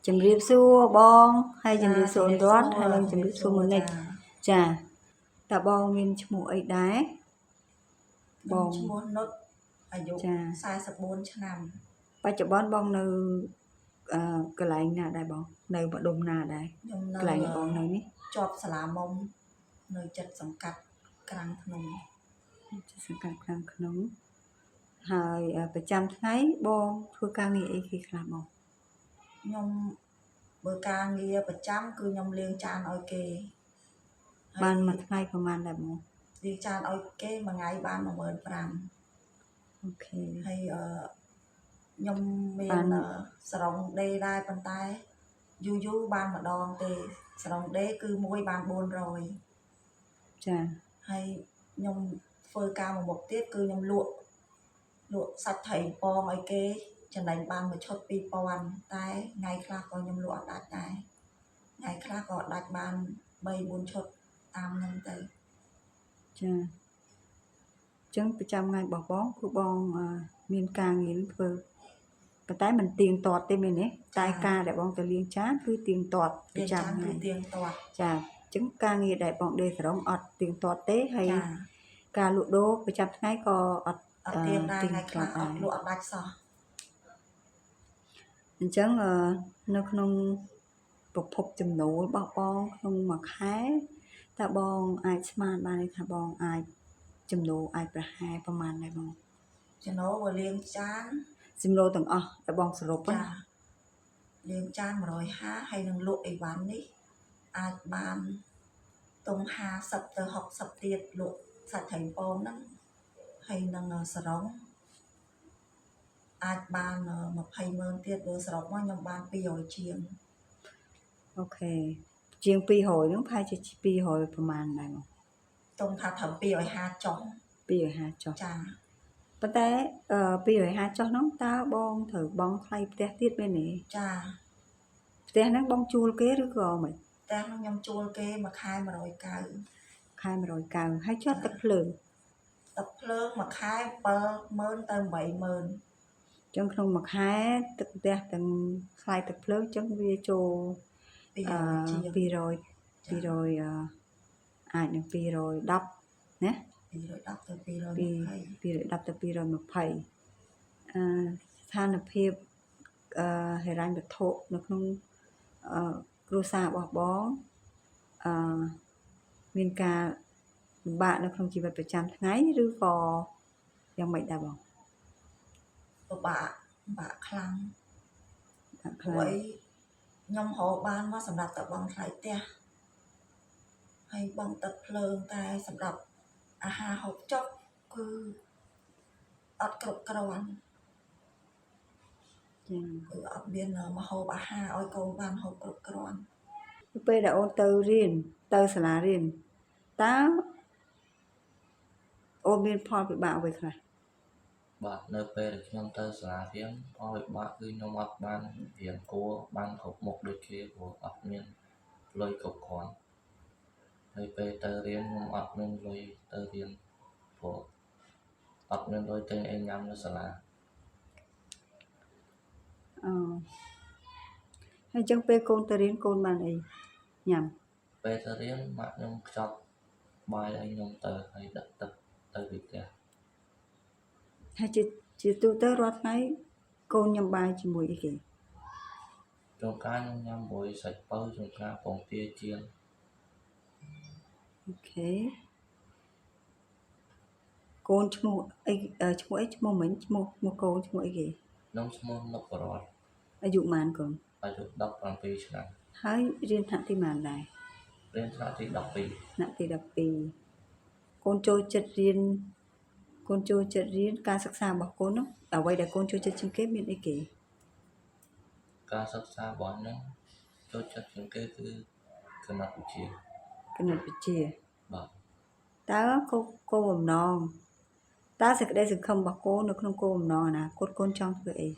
ជំរាបសួរបងហើយជំរាបសួរអន្តរតហើយនឹងជំរាបសួរមុននេះចាតើបងមានឈ្មោះអីដែរបងឈ្មោះនុតអាយុ44ឆ្នាំបច្ចុប្បន្នបងនៅកន្លែងណាដែរបងនៅបដុំណាដែរកន្លែងបងនៅនេះជាប់សាលាមុំនៅចិត្តសង្កាត់ក្រាំងក្នុងសង្កាត់ក្រាំងក្នុងហើយប្រចាំថ្ងៃបងធ្វើការងារអីគេខ្លះបងខ្ញុំបើការងារប្រចាំគឺខ្ញុំលាងចានឲ្យគេបានមួយថ្ងៃប្រហែលដែរបងលាងចានឲ្យគេមួយថ្ងៃបាន15000អូខេហើយខ្ញុំមានស្រង់ដេដែរប៉ុន្តែយូរបានម្ដងទេស្រង់ដេគឺមួយបាន400ចាហើយខ្ញុំធ្វើការមួយមុខទៀតគឺខ្ញុំលក់សាច់ត្រីពងឲ្យគេចំណេញបានមួយឈុត2000តែថ្ងៃខ្លះក៏ខ្ញុំលក់អត់ដាច់ដែរថ្ងៃខ្លះក៏ដាច់បាន3-4ឈុតតាមហ្នឹងទៅចាអញ្ចឹងប្រចាំថ្ងៃរបស់បងគឺបងមានការងារធ្វើប៉ុន្តែមិនទៀងទាត់ទេមែនទេតែការដែលបងទៅលាងចានគឺទៀងទាត់ប្រចាំថ្ងៃទៀងទាត់ចាអញ្ចឹងការងារដែលបងដេកសរងអត់ទៀងទាត់ទេហើយការលក់ដូរប្រចាំថ្ងៃក៏អត់ទៀងដែរថ្ងៃខ្លះអត់លក់អត់ដាច់សោះអញ្ចឹងនៅក្នុងប្រភពចំណូលរបស់បងក្នុងមួយខែតើបងអាចស្មានបានថាបងអាចចំណូលអាចប្រហែលប្រហែលដែរបងចំណូលបើលាងចានចំណូលទាំងអស់ដែលបងសរុបចាលាងចាន150ហើយនឹងលក់អីវ៉ាន់នេះអាចបានតុង50ទៅ60ទៀតលក់សាច់ត្រីពងហ្នឹងហើយនឹងសរងអាចបាន200,000ទៀតបើសរុបមកខ្ញុំបាន200ជាងអូខេជាង200ហ្នឹងប្រហែលជា200ប្រហែលដែរបងតុងថាត្រឹម250ចុះ250ចុះចាប៉ុន្តែ250ចុះហ្នឹងតើបងត្រូវបង់ថ្លៃផ្ទះទៀតមែនទេចាផ្ទះហ្នឹងបងជួលគេឬក៏មិនផ្ទះហ្នឹងខ្ញុំជួលគេមួយខែ190ខែ190ហើយជាប់ទឹកភ្លើងមួយខែ70000ទៅ80000ចឹងក្នុងមួយខែទឹកផ្ទះទាំងថ្លៃទឹកភ្លើងចឹងវាចូល200អាចនឹង210ណា210ទៅ220ស្ថានភាពហិរញ្ញវត្ថុនៅក្នុងគ្រួសាររបស់បងមានការលំបាកនៅក្នុងជីវិតប្រចាំថ្ងៃឬក៏យ៉ាងម៉េចដែរបងពិបាកខ្លាំងព្រោះខ្ញុំរកបានមកសម្រាប់តែបង់ថ្លៃផ្ទះហើយបង់ទឹកភ្លើងតែសម្រាប់អាហារហូបចុកគឺអត់គ្រប់គ្រាន់ចាគឺអត់មានម្ហូបអាហារឲ្យកូនបានហូបគ្រប់គ្រាន់ពេលដែលអូនទៅរៀនទៅសាលារៀនតើអូនមានផលវិបាកអ្វីខ្លះបាទនៅពេលដែលខ្ញុំទៅសាលារៀនផលវិបាកគឺខ្ញុំអត់បានរៀនគួរបានគ្រប់មុខដូចគេព្រោះអត់មានលុយគ្រប់គ្រាន់ហើយពេលទៅរៀនខ្ញុំអត់មានលុយទៅរៀនព្រោះអត់មានលុយទិញអីញ៉ាំនៅសាលាហើយចឹងពេលកូនទៅរៀនកូនបានអីញ៉ាំពេលទៅរៀនម៉ាក់ខ្ញុំខ្ចប់បាយឲ្យខ្ញុំទៅហើយដាក់ទឹកទៅពីផ្ទះហើយជាទូទៅរាល់ថ្ងៃកូនញ៉ាំបាយជាមួយអីគេជួនកាលខ្ញុំញ៉ាំមួយសាច់បើជួនកាលពងទាចៀនអូខេកូនឈ្មោះអីឈ្មោះមិញឈ្មោះកូនឈ្មោះអីគេខ្ញុំឈ្មោះនុកបរតអាយុប៉ុន្មានកូនអាយុ17ឆ្នាំហើយរៀនថ្នាក់ទីប៉ុន្មានដែររៀនថ្នាក់ទី12ថ្នាក់ទី12កូនចូលចិត្តរៀនការសិក្សារបស់កូននោះអ្វីដែលកូនចូលចិត្តជាងគេមានអីគេការសិក្សារបស់ខ្ញុំចូលចិត្តជាងគេគឺគណិតវិទ្យាបាទតើគោលបំណងតើសេចក្តីសង្ឃឹមរបស់កូននៅក្នុងគោលបំណងអនាគតកូនចង់ធ្វើអី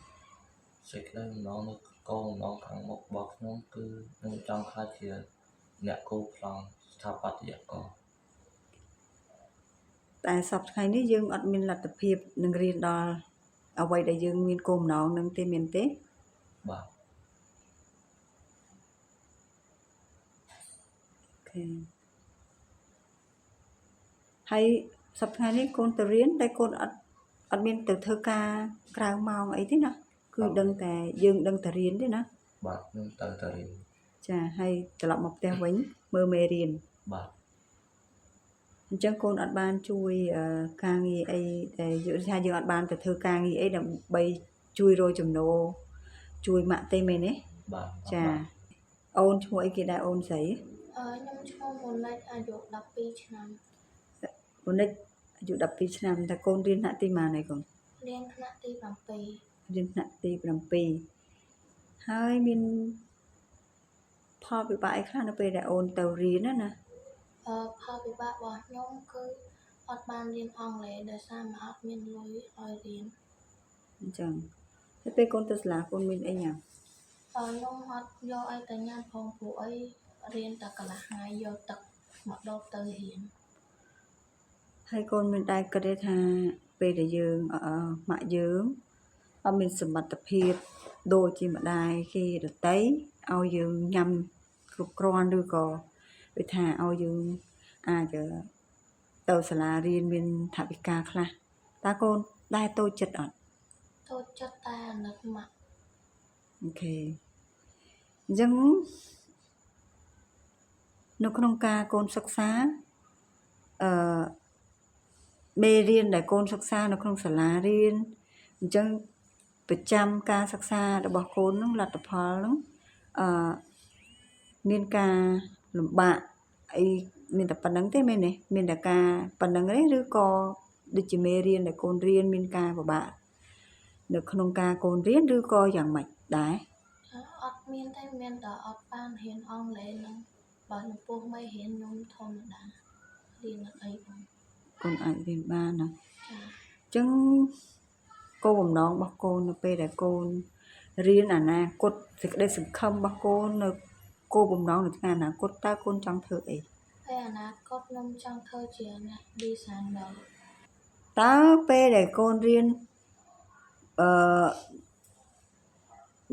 សេចក្តីបំណងនៅគោលបំណងខាងមុខរបស់ខ្ញុំគឺខ្ញុំចង់ក្លាយជាអ្នកគូប្លង់ស្ថាបត្យករតែសប្តាហ៍ថ្ងៃនេះយើងអត់មានលទ្ធភាពនឹងរៀនដល់អ្វីដែលយើងមានគោលបំណងនឹងទេមានទេបាទ ខេហើយសប្តាហ៍នេះកូនទៅរៀនតែកូនអត់មានទៅធ្វើការក្រៅម៉ោងអីទេណាគឺដឹងតែយើងដឹងតែរៀនទេណា បាទខ្ញុំទៅរៀន ចាហើយត្រឡប់មកផ្ទះវិញមើលមេរៀន បាទ អញ្ចឹងកូនអត់បានជួយការងារអីតែយើងថាយើងអត់បានទៅធ្វើការងារអីដើម្បីជួយរកចំណូលជួយម៉ាក់ទេមែនទេ បាទ ចាអូនឈ្មោះអីគេដែរអូនស្រី ខ្ញុំឈ្មោះមុននិចអាយុ12ឆ្នាំ អូននិចអាយុ12ឆ្នាំតែកូនរៀនថ្នាក់ទីម៉ានហើយកូន រៀនថ្នាក់ទី7 រៀនថ្នាក់ទី7ហើយមានផលវិបាកអីខ្លះនៅពេលដែលអូនទៅរៀនណា ផលវិបាករបស់ខ្ញុំគឺអត់បានរៀនអង់គ្លេសដោយសារមកអត់មានលុយឲ្យរៀន អញ្ចឹងហើយពេលកូនទៅសាលាកូនមានអីញ៉ាំ ខ្ញុំអត់យកអីទៅញ៉ាំផងព្រោះអីរៀនតែកន្លះថ្ងៃយកទឹកមកដបទៅរៀន ហើយកូនមានតែគិតទេថាពេលដែលយើងម៉ាក់យើងអត់មានសមត្ថភាពដូចជាម្ដាយគេដតីឲ្យយើងញ៉ាំគ្រប់គ្រាន់ឬក៏ដូចថាឲ្យយើងអាចទៅសាលារៀនមានថវិកាខ្លះតើកូនដែរតូចចិត្តអត់ តូចចិត្តតែអាណិតម៉ាក់ អូខេអញ្ចឹងនៅក្នុងការកូនសិក្សាមេរៀនដែលកូនសិក្សានៅក្នុងសាលារៀនអញ្ចឹងប្រចាំការសិក្សារបស់កូននឹងលទ្ធផលនឹងមានការលំបាកអីមានតែប៉ុណ្្នឹងទេមែនទេមានតែការប៉ុណ្្នឹងទេឬក៏ដូចជាមេរៀនដែលកូនរៀនមានការពិបាកនៅក្នុងការកូនរៀនឬក៏យ៉ាងម៉េចដែរ អត់មានទេមានតែអត់បានរៀនអង់គ្លេសនឹងបើចំពោះមិនរៀនខ្ញុំធម្មតារៀនអត់អីផង កូនអាចរៀនបានណា ចា អញ្ចឹងគោលបំណងរបស់កូននៅពេលដែលកូនរៀនអនាគតសេចក្តីសង្ឃឹមរបស់កូននៅគោលបំណងនៅថ្ងៃអនាគតតើកូនចង់ធ្វើអី ពេលអនាគតខ្ញុំចង់ធ្វើជាអ្នក designer តើពេលដែលកូនរៀនអ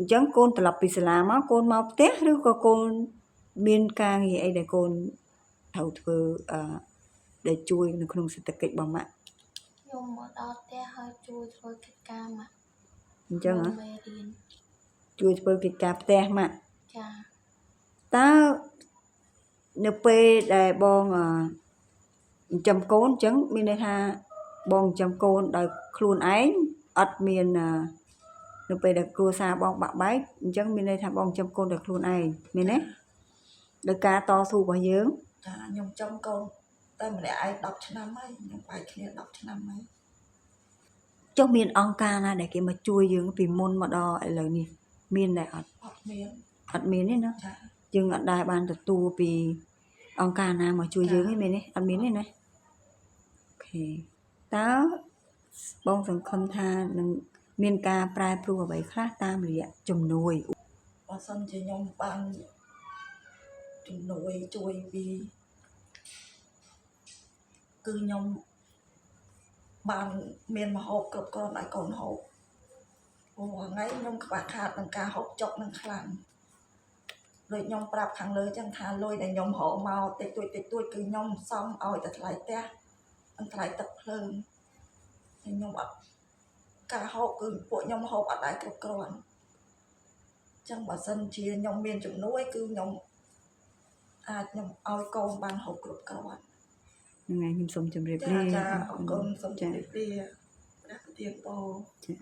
ញ្ចឹងកូនត្រឡប់ពីសាលាមកកូនមកផ្ទះឬក៏កូនមានការងារអីដែលកូនត្រូវធ្វើដែលជួយនៅក្នុងសេដ្ឋកិច្ចរបស់ម៉ាក់ ខ្ញុំមកដល់ផ្ទះហើយជួយធ្វើកិច្ចការម៉ាក់ អញ្ចឹងហ៎ មេរៀន ជួយធ្វើកិច្ចការផ្ទះម៉ាក់ ចា តើនៅពេលដែលបងចិញ្ចឹមកូនអញ្ចឹងមានន័យថាបងចិញ្ចឹមកូនដោយខ្លួនឯងអត់មាននៅពេលដែលគ្រួសារបងបាក់បែកអញ្ចឹងមានន័យថាបងចិញ្ចឹមកូនដោយខ្លួនឯងមានទេដោយការតស៊ូរបស់យើង ចាខ្ញុំចំកូនតែម្នាក់ឯង10ឆ្នាំហើយខ្ញុំបែកគ្នា10ឆ្នាំហើយ ចុះមានអង្គការណាដែលគេមកជួយយើងពីមុនមកដល់ឥឡូវនេះមានដែរអត់ អត់មាន អត់មានទេណា ចា យើងអត់ដែរបានទទួលពីអង្គការណាមកជួយយើងទេមែនទេអត់មានទេណាអូខេតើបងសង្ឃឹមថានឹងមានការប្រែប្រួលអ្វីខ្លះតាមរយៈជំនួយ បើសិនជាខ្ញុំបានជំនួយជួយពីគឺខ្ញុំបានមានម្ហូបគ្រប់គ្រាន់ឲ្យកូនហូបព្រោះថ្ងៃខ្ញុំខ្វះខាតនឹងការហូបចុកនឹងខ្លាំងដូចខ្ញុំប្រាប់ខាងលើចឹងថាលុយដែលខ្ញុំរកមកតិចតួចគឺខ្ញុំសំឲ្យតែថ្លៃផ្ទះនិងថ្លៃទឹកភ្លើងហើយខ្ញុំអត់ការហូបគឺពួកខ្ញុំហូបអត់ដែរគ្រប់គ្រាន់ចឹងបើសិនជាខ្ញុំមានជំនួយគឺខ្ញុំអាចខ្ញុំឲ្យកូនបានហូបគ្រប់គ្រាន់ ហ្នឹងហើយខ្ញុំសូមជម្រាប ចា លា ចាអរគុណសូមជម្រាបលាព្រះប្រទានពរ ចា